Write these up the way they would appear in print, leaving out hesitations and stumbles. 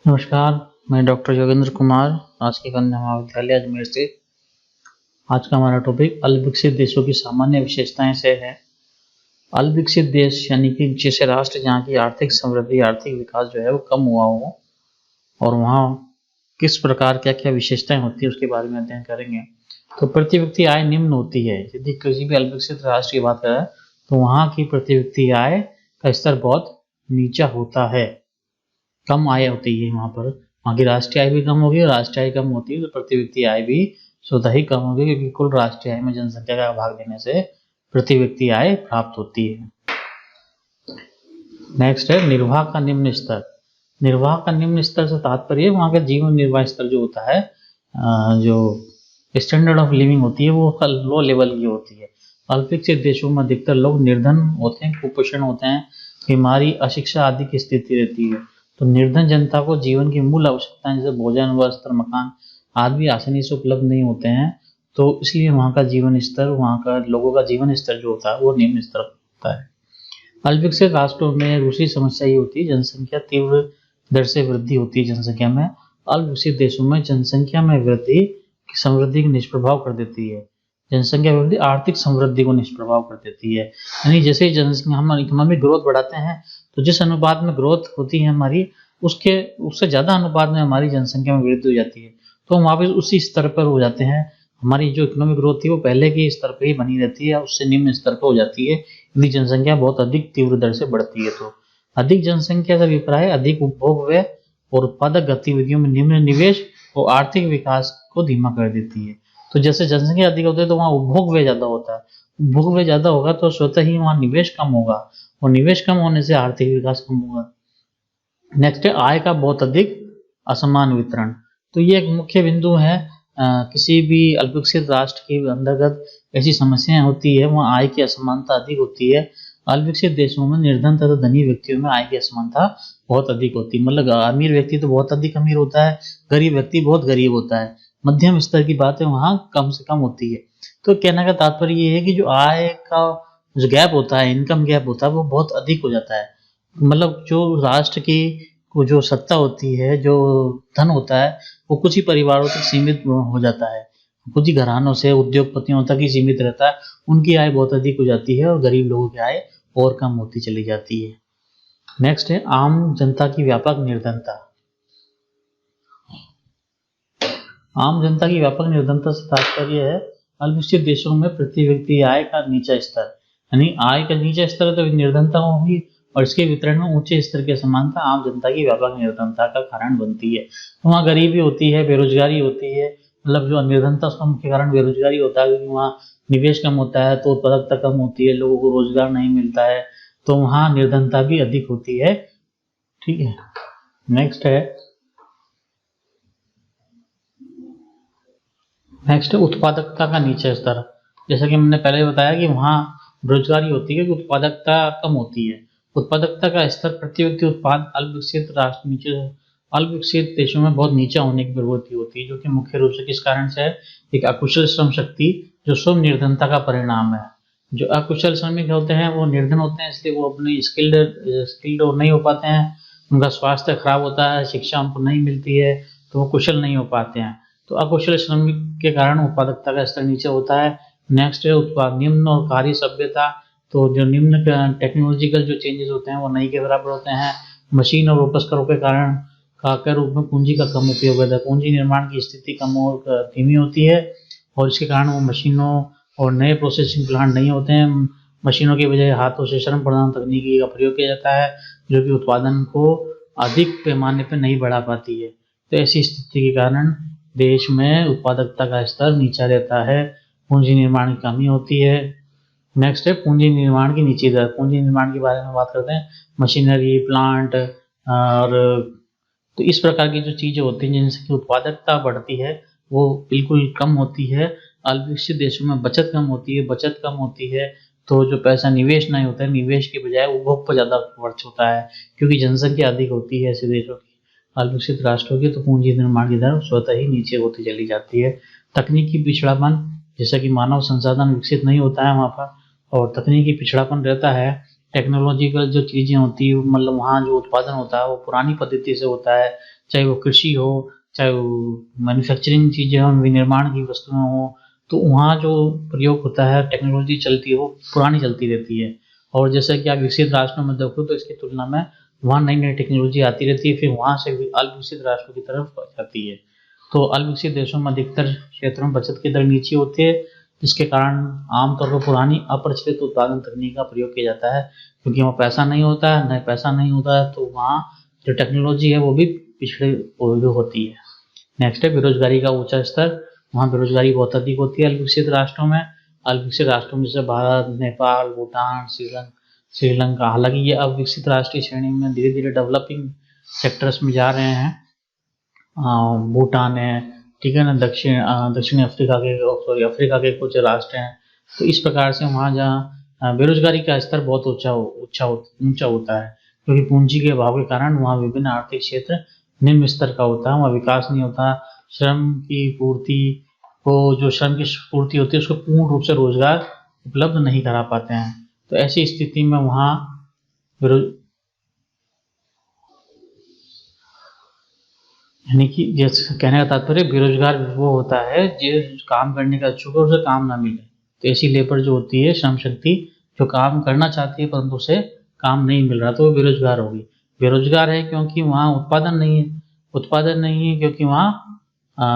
नमस्कार, मैं डॉक्टर योगेंद्र कुमार, राजकीय कन्या महाविद्यालय अजमेर से। आज का हमारा टॉपिक अल्पविकसित देशों की सामान्य विशेषताएं से है। अल्पविकसित देश यानी कि जैसे राष्ट्र जहाँ की आर्थिक समृद्धि, आर्थिक विकास जो है वो कम हुआ हो और वहाँ किस प्रकार क्या क्या विशेषताएं होती है उसके बारे में अध्ययन करेंगे। तो प्रति व्यक्ति आय निम्न होती है। यदि किसी भी अल्पविकसित राष्ट्र की बात करें तो वहाँ की प्रति व्यक्ति आय का स्तर बहुत नीचा होता है, कम आय होती है वहाँ पर। वहाँ की राष्ट्रीय आय भी कम होगी और राष्ट्रीय आय कम होती है तो प्रति व्यक्ति आय भी स्वतः ही कम होगी, क्योंकि कुल राष्ट्रीय आय में जनसंख्या का भाग देने से प्रति व्यक्ति आय प्राप्त होती है। नेक्स्ट है निर्वाह का निम्न स्तर। निर्वाह का निम्न स्तर से तात्पर्य वहाँ का जीवन निर्वाह स्तर जो होता है, जो स्टैंडर्ड ऑफ लिविंग होती है वो लो लेवल की होती है। अल्पविकसित देशों में अधिकतर लोग निर्धन होते हैं, कुपोषण होते हैं, बीमारी, अशिक्षा आदि की स्थिति रहती है। तो निर्धन जनता को जीवन की मूल आवश्यकताएं जैसे भोजन, वस्त्र, मकान आदि आसानी से उपलब्ध नहीं होते हैं, तो इसलिए वहाँ का जीवन स्तर, वहाँ का लोगों का जीवन स्तर जो होता है वो निम्न स्तर होता है। अल्पविकसित राष्ट्रों में दूसरी समस्या ये होती है, जनसंख्या तीव्र दर से वृद्धि होती है जनसंख्या में। अल्पविकसित देशों में जनसंख्या में वृद्धि समृद्धि को निष्प्रभाव कर देती है। जनसंख्या वृद्धि आर्थिक समृद्धि को निष्प्रभाव कर देती है। यानी जैसे जनसंख्या हम इकोनॉमिक ग्रोथ बढ़ाते हैं तो जिस अनुपात में ग्रोथ होती है हमारी, उससे ज्यादा अनुपात में हमारी जनसंख्या में वृद्धि हो जाती है, तो हम वापस उसी स्तर पर हो जाते हैं। हमारी जो इकोनॉमिक ग्रोथ थी वो पहले के स्तर पर ही बनी रहती है, उससे निम्न स्तर पर हो जाती है यदि जनसंख्या बहुत अधिक तीव्र दर से बढ़ती है। तो अधिक जनसंख्या का अभिप्राय अधिक उपभोग व्यय और उत्पादक गतिविधियों में निम्न निवेश और आर्थिक विकास को धीमा कर देती है। तो जैसे जनसंख्या अधिक होती है तो वहाँ उपभोग व्यय ज्यादा होता है, उपभोग व्यय ज्यादा होगा तो स्वतः ही वहाँ निवेश कम होगा और निवेश कम होने से आर्थिक विकास कम होगा। नेक्स्ट है आय का बहुत अधिक असमान वितरण। तो ये एक मुख्य बिंदु है। किसी भी अल्पविकसित राष्ट्र के अंतर्गत ऐसी समस्याएं होती है, वहाँ आय की असमानता अधिक होती है। अल्पविकसित देशों में निर्धन तथा धनी व्यक्तियों में आय की असमानता बहुत अधिक होती है। मतलब अमीर व्यक्ति तो बहुत अधिक अमीर होता है, गरीब व्यक्ति बहुत गरीब होता है। मध्यम स्तर की बातें वहाँ कम से कम होती है। तो कहने का तात्पर्य ये है कि जो आय का जो गैप होता है, इनकम गैप होता है, वो बहुत अधिक हो जाता है। मतलब जो राष्ट्र की जो सत्ता होती है, जो धन होता है, वो कुछ ही परिवारों तक सीमित हो जाता है, कुछ ही घरानों से, उद्योगपतियों तक ही सीमित रहता है। उनकी आय बहुत अधिक हो जाती है और गरीब लोगों की आय और कम होती चली जाती है। नेक्स्ट है आम जनता की व्यापक निर्धनता। आम जनता की व्यापक निर्धनता से तात्पर्य है अल्पविकसित देशों में प्रति व्यक्ति आय का नीचा स्तर, यानी आय का नीचा स्तर तो निर्धनता होगी और इसके वितरण में ऊंचे स्तर की असमानता आम जनता की व्यापक निर्धनता का कारण बनती है। तो वहाँ गरीबी होती है, बेरोजगारी होती है। मतलब जो निर्धनता उसका मुख्य कारण बेरोजगारी होता है, क्योंकि वहाँ निवेश कम होता है तो उत्पादकता कम होती है, लोगों को रोजगार नहीं मिलता है, तो वहाँ निर्धनता भी अधिक होती है। ठीक है। नेक्स्ट उत्पादकता का नीचा स्तर। जैसा कि हमने पहले बताया कि वहाँ बेरोजगारी होती है कि उत्पादकता कम होती है। उत्पादकता का स्तर प्रति व्यक्ति उत्पाद अल्पविकसित देशों में बहुत नीचा होने की प्रवृत्ति होती है, जो कि मुख्य रूप से किस कारण से है? एक अकुशल श्रम शक्ति जो स्वयं निर्धनता का परिणाम है। जो अकुशल श्रमिक होते हैं वो निर्धन होते हैं, इसलिए वो अपनी स्किल्ड नहीं हो पाते हैं, उनका स्वास्थ्य खराब होता है, शिक्षा उनको नहीं मिलती है, तो वो कुशल नहीं हो पाते हैं। तो अकुशल श्रमिक के कारण उत्पादकता का स्तर नीचे होता है। नेक्स्ट है उत्पाद निम्न और कार्य सभ्यता। तो जो निम्न टेक्नोलॉजिकल जो चेंजेस होते हैं वो नहीं के बराबर होते हैं। मशीन और उपकरणों के कारण के रूप में पूंजी का कम उपयोग होता है, पूंजी निर्माण की स्थिति कम और धीमी होती है और इसके कारण वो मशीनों और नए प्रोसेसिंग प्लांट नहीं होते हैं। मशीनों के बजाय हाथों से श्रम प्रदान तकनीकी का प्रयोग किया जाता है, जो कि उत्पादन को अधिक पैमाने पर नहीं बढ़ा पाती है। तो ऐसी स्थिति के कारण देश में उत्पादकता का स्तर नीचा रहता है, पूंजी निर्माण की कमी होती है। नेक्स्ट है पूंजी निर्माण की नीची दर। पूंजी निर्माण के बारे में बात करते हैं, मशीनरी, प्लांट और तो इस प्रकार की जो चीजें होती हैं जिनसे कि उत्पादकता बढ़ती है वो बिल्कुल कम होती है। अल्पविकसित देशों में बचत कम होती है, तो जो पैसा निवेश नहीं होता है, निवेश के बजाय उपभोग पर ज्यादा खर्च होता है, क्योंकि जनसंख्या अधिक होती है ऐसे देशों की, अल्पविकसित राष्ट्रों की, तो पूंजी निर्माण की दर स्वतः ही नीचे होती चली जाती है। तकनीकी पिछड़ापन, जैसा कि मानव संसाधन विकसित नहीं होता है वहाँ पर और तकनीकी पिछड़ापन रहता है। टेक्नोलॉजिकल जो चीजें होती है, मतलब वहाँ जो उत्पादन होता है वो पुरानी पद्धति से होता है, चाहे वो कृषि हो, चाहे वो मैन्युफैक्चरिंग चीज़ें हों, विनिर्माण की वस्तुएं हों, तो वहाँ जो प्रयोग होता है, टेक्नोलॉजी चलती है, वो पुरानी चलती रहती है। और जैसा कि आप विकसित राष्ट्रों में देखो तो इसकी तुलना में वहाँ नई नई टेक्नोलॉजी आती रहती है, फिर वहाँ से भी अल्पविकसित राष्ट्रों की तरफ जाती है। तो अल्पविकसित देशों में अधिकतर क्षेत्रों में बचत की दर नीचे होती है, जिसके कारण आमतौर पर पुरानी अप्रचलित उत्पादन तकनीक का प्रयोग किया जाता है, क्योंकि वहाँ पैसा नहीं होता है, न पैसा नहीं होता है, तो वहाँ जो टेक्नोलॉजी है वो भी पिछड़े हुए होती है। नेक्स्ट है बेरोजगारी का ऊंचा स्तर। वहाँ बेरोजगारी बहुत अधिक होती है अल्पविकसित राष्ट्रों में। अल्पविकसित राष्ट्रों में जैसे भारत, नेपाल, भूटान, श्रीलंका, हालांकि ये अब विकसित राष्ट्रीय श्रेणी में धीरे धीरे डेवलपिंग सेक्टर्स में जा रहे हैं। भूटान है, ठीक है ना, दक्षिणी अफ्रीका के, सॉरी अफ्रीका के कुछ राष्ट्र हैं। तो इस प्रकार से वहाँ जहाँ बेरोजगारी का स्तर बहुत ऊंचा होता है, क्योंकि पूंजी के अभाव के कारण वहाँ विभिन्न आर्थिक क्षेत्र निम्न स्तर का होता है, वहाँ विकास नहीं होता। श्रम की पूर्ति होती है उसको पूर्ण रूप से रोजगार उपलब्ध नहीं करा पाते हैं। तो ऐसी स्थिति में वहाँ यानी कि जैसे कहने का तात्पर्य बेरोजगार वो होता है जो काम करने का इच्छुक है, उसे काम ना मिले। तो ऐसी लेबर जो होती है, श्रम शक्ति जो काम करना चाहती है परंतु उसे काम नहीं मिल रहा, तो वो बेरोजगार होगी। बेरोजगार है क्योंकि वहाँ उत्पादन नहीं है क्योंकि वहाँ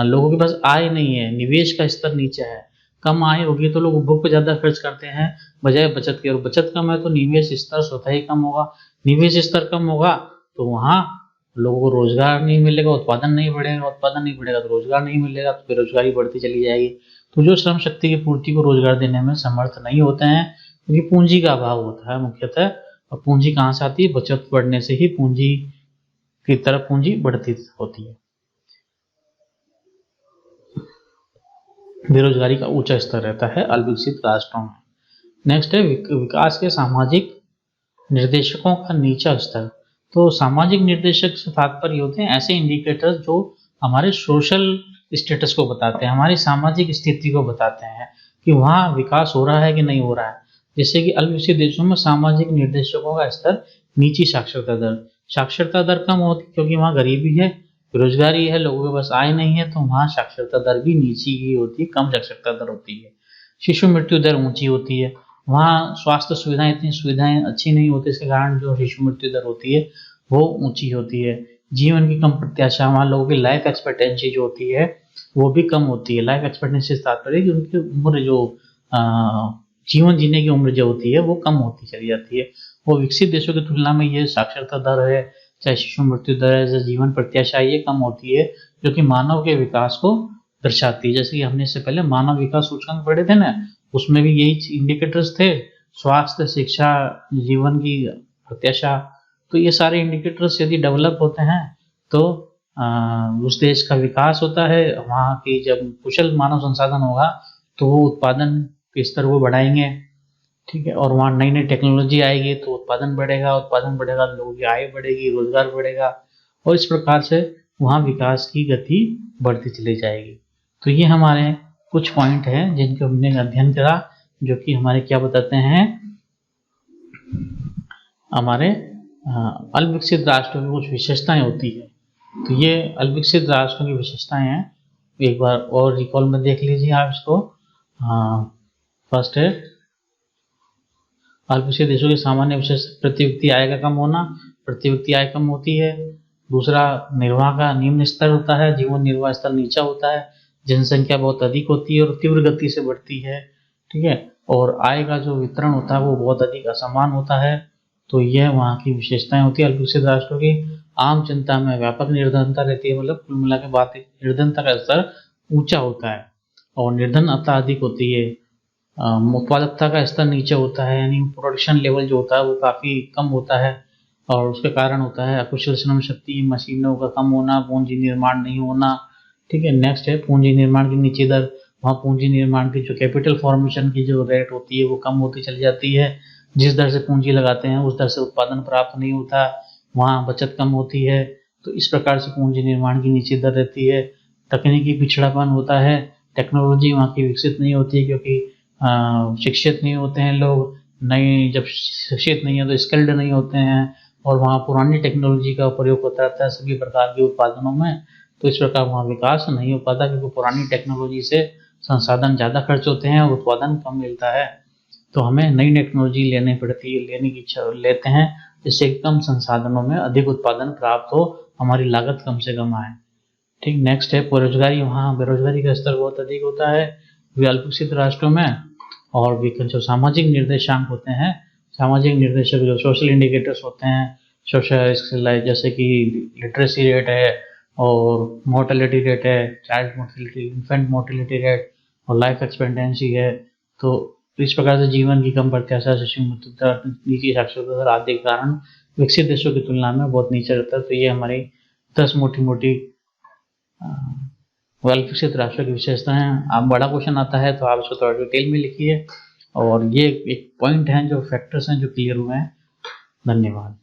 लोगों के पास आय नहीं है, निवेश का स्तर नीचे है। कम आय होगी तो लोग उपभोग पर ज्यादा खर्च करते हैं बजाय बचत के, और बचत कम है तो निवेश स्तर स्वतः ही कम होगा। निवेश स्तर कम होगा तो वहाँ लोगों को रोजगार नहीं मिलेगा, उत्पादन नहीं बढ़ेगा तो रोजगार नहीं मिलेगा, तो बेरोजगारी बढ़ती चली जाएगी। तो जो श्रम शक्ति की पूर्ति को रोजगार देने में समर्थ नहीं होते हैं, क्योंकि पूंजी का अभाव होता है मुख्यतः। और पूंजी कहाँ से आती है? बचत बढ़ने से ही पूंजी की तरफ पूंजी बढ़ती होती है। बेरोजगारी का ऊंचा स्तर रहता है अल्पविकसित राष्ट्रों में। नेक्स्ट है विकास के सामाजिक निर्देशकों का नीचा स्तर। तो सामाजिक निर्देशक से तात्पर्य होते हैं ऐसे इंडिकेटर्स जो हमारे सोशल स्टेटस को बताते हैं, हमारी सामाजिक स्थिति को बताते हैं कि वहाँ विकास हो रहा है कि नहीं हो रहा है। जैसे कि अल्पविकसित देशों में सामाजिक निर्देशकों का स्तर नीची साक्षरता दर कम होती क्योंकि वहाँ गरीबी है, बेरोजगारी है, लोगों के पास आय नहीं है, तो वहाँ साक्षरता दर भी नीची ही होती है, कम साक्षरता दर होती है। शिशु मृत्यु दर ऊंची होती है, वहाँ स्वास्थ्य सुविधाएं अच्छी नहीं होती, इसके कारण जो शिशु मृत्यु दर होती है वो ऊंची होती है। जीवन की कम प्रत्याशा, वहाँ लोगों की लाइफ एक्सपेक्टेंसी जो होती है वो भी कम होती है। लाइफ एक्सपेक्टेंसी से तात्पर्य कि उनकी उम्र जो जीवन जीने की उम्र जो होती है वो कम होती चली जाती है। वो विकसित देशों की तुलना में ये साक्षरता दर है, चाहे शिशु मृत्यु दर है, चाहे जीवन प्रत्याशा, ये कम होती है, जो कि मानव के विकास को दर्शाती है। जैसे कि हमने इससे पहले मानव विकास सूचकांक पढ़े थे ना, उसमें भी यही इंडिकेटर्स थे, स्वास्थ्य, शिक्षा, जीवन की प्रत्याशा। तो ये सारे इंडिकेटर्स यदि डेवलप होते हैं तो उस देश का विकास होता है। वहाँ की जब कुशल मानव संसाधन होगा तो वो उत्पादन के स्तर को बढ़ाएंगे, ठीक है, और वहाँ नई नई टेक्नोलॉजी आएगी तो उत्पादन बढ़ेगा तो लोगों की आय बढ़ेगी, रोजगार बढ़ेगा, और इस प्रकार से वहाँ विकास की गति बढ़ती चली जाएगी। तो ये हमारे कुछ पॉइंट हैं जिनके हमने अध्ययन करा, जो कि हमारे क्या बताते हैं, हमारे अल्पविकसित राष्ट्रों की कुछ विशेषताएं होती है। तो ये अल्पविकसित राष्ट्रों की विशेषताएं हैं, एक बार और रिकॉल में देख लीजिए आप इसको। फर्स्ट है अल्पविकसित देशों की सामान्य विशेषता, प्रति व्यक्ति आय का कम होना, प्रति व्यक्ति आय कम होती है। दूसरा, निर्वाह का निम्न स्तर होता है, जीवन निर्वाह स्तर नीचा होता है, जनसंख्या बहुत अधिक होती है और तीव्र गति से बढ़ती है, ठीक है, और आय का जो वितरण होता है वो बहुत अधिक असमान होता है। तो यह वहाँ की विशेषताएं होती है अल्पविकसित राष्ट्रों की। आम जनता में व्यापक निर्धनता रहती है, मतलब कुल मिला के बात निर्धनता का स्तर ऊंचा होता है, और निर्धनता अधिक होती है। उत्पादकता का स्तर नीचे होता है, यानी प्रोडक्शन लेवल जो होता है वो काफ़ी कम होता है, और उसके कारण होता है अकुशल श्रम शक्ति, मशीनों का कम होना, पूंजी निर्माण नहीं होना, ठीक है। नेक्स्ट है पूंजी निर्माण की नीची दर। वहाँ पूंजी निर्माण की जो कैपिटल फॉर्मेशन की जो रेट होती है वो कम होती चली जाती है, जिस दर से पूंजी लगाते हैं उस दर से उत्पादन प्राप्त नहीं होता, वहाँ बचत कम होती है। तो इस प्रकार से पूंजी निर्माण की नीची दर रहती है। तकनीकी पिछड़ापन होता है, टेक्नोलॉजी वहाँ की विकसित नहीं होती क्योंकि शिक्षित नहीं होते हैं लोग, नए जब शिक्षित नहीं है तो स्किल्ड नहीं होते हैं, और वहाँ पुरानी टेक्नोलॉजी का प्रयोग होता रहता है सभी प्रकार के उत्पादनों में, तो इस प्रकार वहाँ विकास नहीं हो पाता, क्योंकि पुरानी टेक्नोलॉजी से संसाधन ज़्यादा खर्च होते हैं और उत्पादन कम मिलता है। तो हमें नई टेक्नोलॉजी लेने की इच्छा लेते हैं, जिससे कम संसाधनों में अधिक उत्पादन प्राप्त हो, हमारी लागत कम से कम आए। ठीक, नेक्स्ट है बेरोजगारी। वहाँ बेरोजगारी का स्तर बहुत अधिक होता है अल्प विकसित राष्ट्रों में। और जो सामाजिक निर्देशांक होते हैं, सामाजिक निर्देशक जो सोशल इंडिकेटर्स होते हैं, सोशल जैसे कि लिटरेसी रेट है और मोर्टेलिटी रेट है, child mortality, infant mortality rate और लाइफ एक्सपेक्टेंसी है। तो इस प्रकार से जीवन की कम प्रत्याशा, शिशु मृत्यु दर, नीची साक्षरता दर आदि के कारण विकसित देशों की तुलना में बहुत नीचे रहता है। तो ये हमारी 10 मोटी मोटी विकसित राष्ट्रों की विशेषता है। अब बड़ा क्वेश्चन आता है तो आप इसको थोड़ा डिटेल में लिखिए, और ये एक पॉइंट है जो फैक्टर्स हैं जो क्लियर हुए हैं। धन्यवाद।